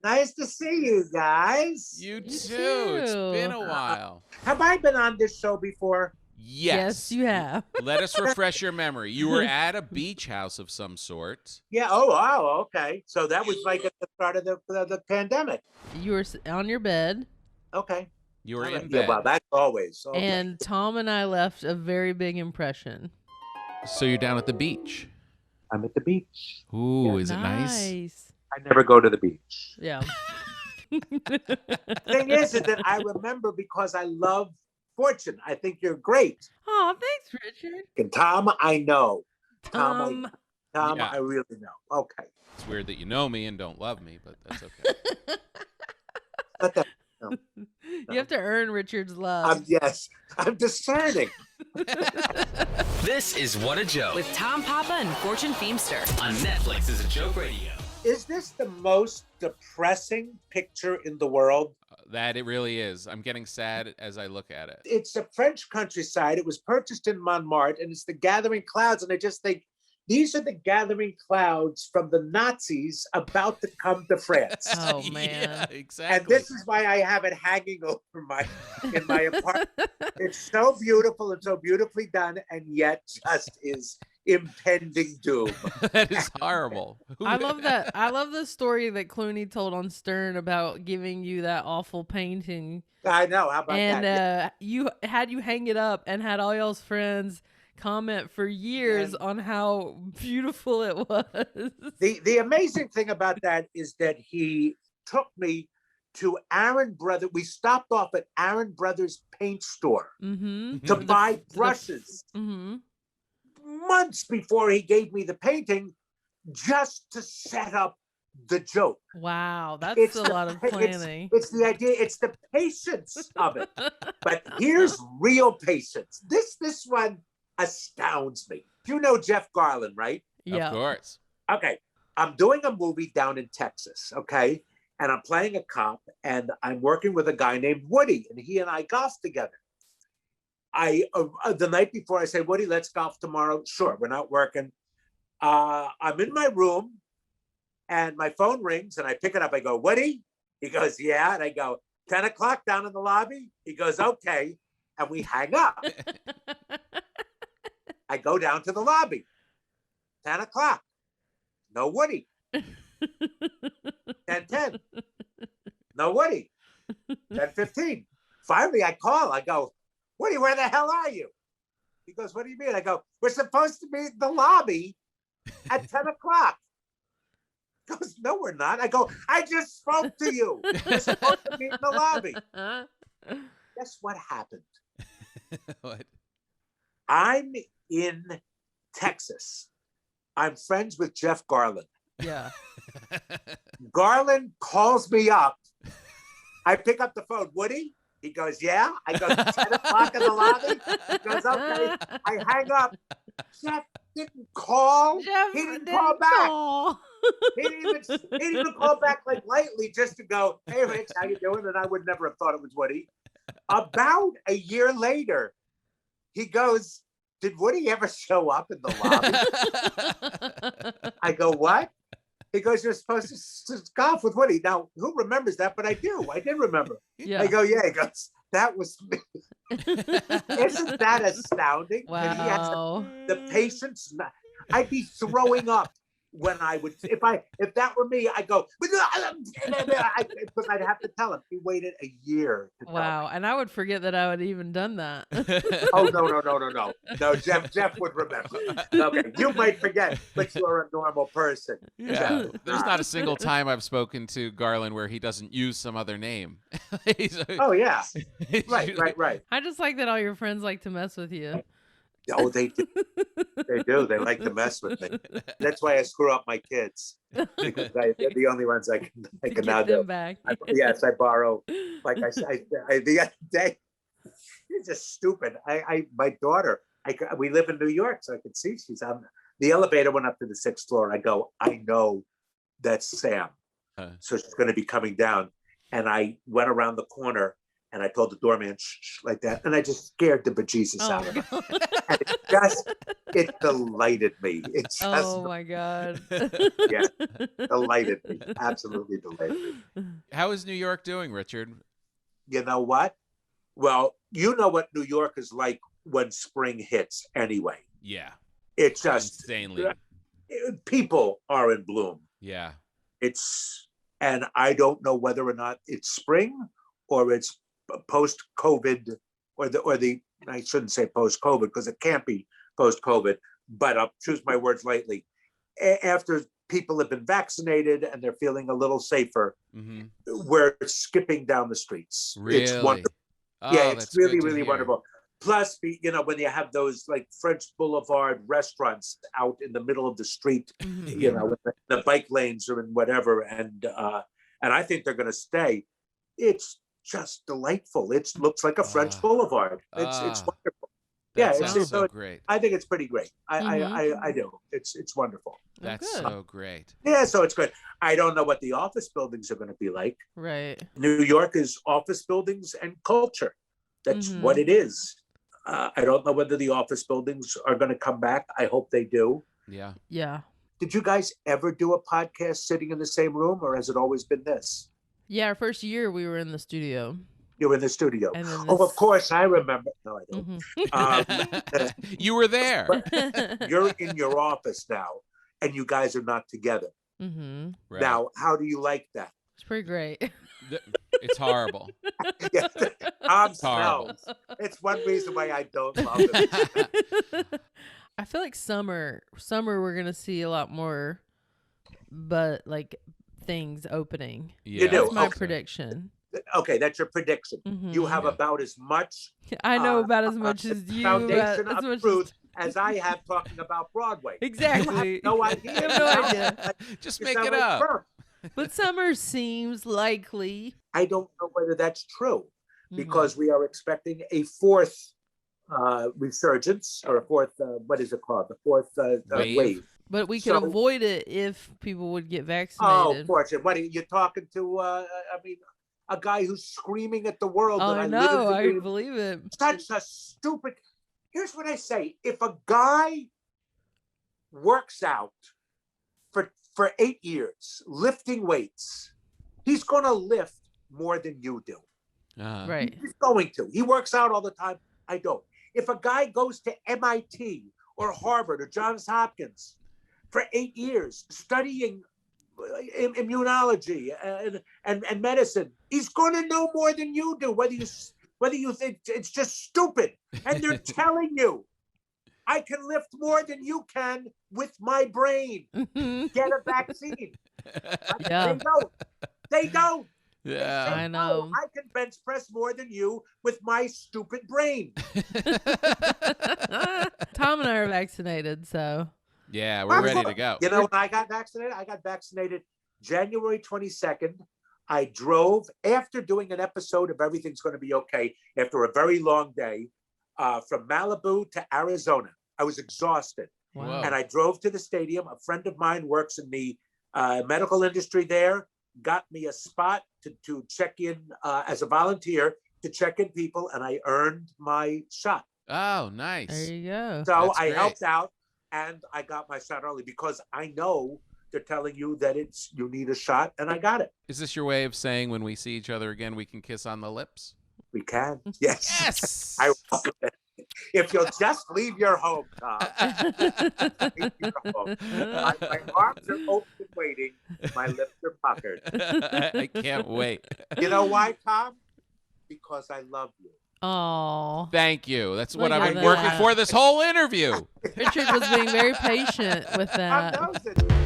Nice to see you guys. You You too. It's been too. a while. Have I been on this show before? Yes, Yes. you have. Let us refresh your memory. You were at a beach house of some sort. Yeah. Oh, wow. Okay. So that was like at the start of the pandemic. You were on your bed, Okay. You were All right. in Yeah, bed. well, that's always. Okay. and Tom and I left a very big impression. So you're down at the beach. I'm at the beach. Ooh, is it nice? I never go to the beach. Yeah. Thing is that I remember because I love Fortune. I think you're great. Oh, thanks, Richard. And Tom, I know. Tom, Yeah. I really know. Okay. It's weird that you know me and don't love me, but that's okay. But that, You have to earn Richard's love. yes, I'm discerning. This is What a Joke With Tom Papa and Fortune Feimster. on Netflix is a Joke Radio. Is this the most depressing picture in the world? That it really is. I'm getting sad as I look at it. It's a French countryside. It was purchased in Montmartre, and it's the gathering clouds. And I just think these are the gathering clouds from the Nazis about to come to France. Oh, man. Yeah, exactly. And this is why I have it hanging over in my apartment. It's so beautiful and so beautifully done, and yet just is impending doom. That is horrible. I love that. I love the story that Clooney told on Stern about giving you that awful painting. I know. How about And that? you hang it up and had all y'all's friends comment for years on how beautiful it was. The amazing thing about that is that he took me to Aaron Brothers. We stopped off at Aaron Brothers paint store Mm-hmm. to buy brushes Mm-hmm. months before he gave me the painting, just to set up the joke. Wow, that's It's a the lot of pa- planning. It's the idea. It's the patience of it. But here's real patience. This one astounds me. You know Jeff Garland, right? Yeah. Of course. Okay, I'm doing a movie down in Texas, okay? And I'm playing a cop, and I'm working with a guy named Woody, and he and I golf together. The night before, I say, Woody, let's golf tomorrow. Sure, we're not working. I'm in my room, and my phone rings, and I pick it up. I go, Woody? He goes, yeah. And I go, 10 o'clock down in the lobby? He goes, okay. And we hang up. I go down to the lobby. 10 o'clock. No Woody. 10:10. No Woody. 10:15. Finally, I call. I go, Woody, where the hell are you? He goes, what do you mean? I go, we're supposed to be in the lobby at 10 o'clock. He goes, no, we're not. I go, I just spoke to you. We're supposed to be in the lobby. Guess what happened? What? I'm in Texas. I'm friends with Jeff Garland. Yeah. Garland calls me up. I pick up the phone. Woody? He goes, yeah. I go, 10 o'clock in the lobby? He goes, okay. I hang up. Jeff didn't call. Jeff He didn't call back. call. He didn't even call back like lightly just to go, hey, Rich, how you doing? And I would never have thought it was Woody. About a year later, he goes, did Woody ever show up in the lobby? I go, what? He goes, you're supposed to golf with Woody. Now, who remembers that? But I do. I did remember. Yeah. I go, yeah. He goes, that was me. Isn't that astounding? That he has Wow. the patience. I'd be throwing up when I would, if that were me, I'd go, because I'd have to tell him. He waited a year to tell Wow. me. And I would forget that I would even done that. Oh, no. No, Jeff would remember. Okay, you might forget, but you're a normal person. Yeah. There's not a single time I've spoken to Garland where he doesn't use some other name. Oh, yeah. He's Right. I just like that all your friends like to mess with you. Oh, they do. They do. They like to mess with me. That's why I screw up my kids, because they're the only ones I To can now get them do. back. Yes, I borrow. Like I said, the other day, it's just stupid. My daughter, we live in New York, so I could see she's on the elevator. Went up to the 6th floor. I go, I know that's Sam, so she's going to be coming down. And I went around the corner, And I told the doorman shh, like that, and I just scared the bejesus Oh, out of my him. God. It delighted me. It just Oh my God. Yeah. delighted me. Absolutely delighted me. How is New York doing, Richard? You know what? Well, you know what New York is like when spring hits anyway. Yeah. It's just Insanely. people are in bloom. Yeah. And I don't know whether or not it's spring or it's post-COVID or the I shouldn't say post-COVID because it can't be post-COVID, but I'll choose my words lightly. After people have been vaccinated and they're feeling a little safer, Mm-hmm. we're skipping down the streets. Really? It's wonderful. Oh, Yeah, it's that's really, good to really hear. wonderful. Plus, when you have those like French Boulevard restaurants out in the middle of the street, Mhm. the bike lanes or in whatever, and I think they're going to stay. It's just delightful. It looks like a French Boulevard. It's wonderful. Yeah, That it's- sounds it's so so- great. I think it's pretty great. I Mhm. do. It's wonderful. That's good. so great. Yeah, so it's good. I don't know what the office buildings are going to be like. Right. New York is office buildings and culture. That's Mhm. what it is. I don't know whether the office buildings are going to come back. I hope they do. Yeah. Yeah. Did you guys ever do a podcast sitting in the same room, or has it always been this? Yeah. Our first year we were in the studio. You were in the studio. And then Oh, of this- course, I remember. No, I don't. Mhm. You were there. You're in your office now, and you guys are not together. Mhm. Right. Now, how do you like that? It's pretty great. It's horrible. Yes, I'm horrible. smells. It's one reason why I don't love it. I feel like summer we're gonna see a lot more, but like things opening. Yeah. do. That's my Okay. prediction. Okay, that's your prediction. You Mhm. have Yeah. about as much I know uh, about as much as you. foundation as of much truth as I have talking about Broadway. Exactly. No idea. I have no idea. Just You make sound it like up. Trump. But summer seems likely. I don't know whether that's true Mhm. because we are expecting a fourth resurgence or a fourth, what is it called? The fourth Wave. wave. But we could So- avoid it if people would get Oh, vaccinated. fortune. What are you talking to? A guy who's screaming at the world. Oh, that I I know. I live believe it. such a stupid. Here's what I say: if a guy works out for 8 years lifting weights, he's going to lift more than you do. Right. He's going to. He works out all the time. I don't. If a guy goes to MIT or Harvard or Johns Hopkins for 8 years studying immunology and medicine, he's going to know more than you do. Whether you think it's just stupid, and they're telling you, I can lift more than you can with my brain. Get a vaccine. Yeah. They don't. Yeah. I know. I can bench press more than you with my stupid brain. Tom and I are vaccinated, so Yeah, we're ready to go. You know, when I got vaccinated January 22nd. I drove after doing an episode of Everything's Going to Be Okay after a very long day from Malibu to Arizona. I was exhausted. wow. And I drove to the stadium. A friend of mine works in the medical industry there, got me a spot to check in as a volunteer to check in people, and I earned my shot. Oh, There nice. you go. So That's I great. helped out, and I got my shot early because I know they're telling you that you need a shot, and I got it. Is this your way of saying when we see each other again, we can kiss on the lips? We can. Yes. Yes. I welcome it. If you'll just leave your home, Tom. Leave your home. My arms are open and waiting. My lips are puckered. I can't wait. You know why, Tom? Because I love you. Aw. Thank you. That's what Look I've at been working that. for this whole interview. Richard was being very patient with Tom that. knows it.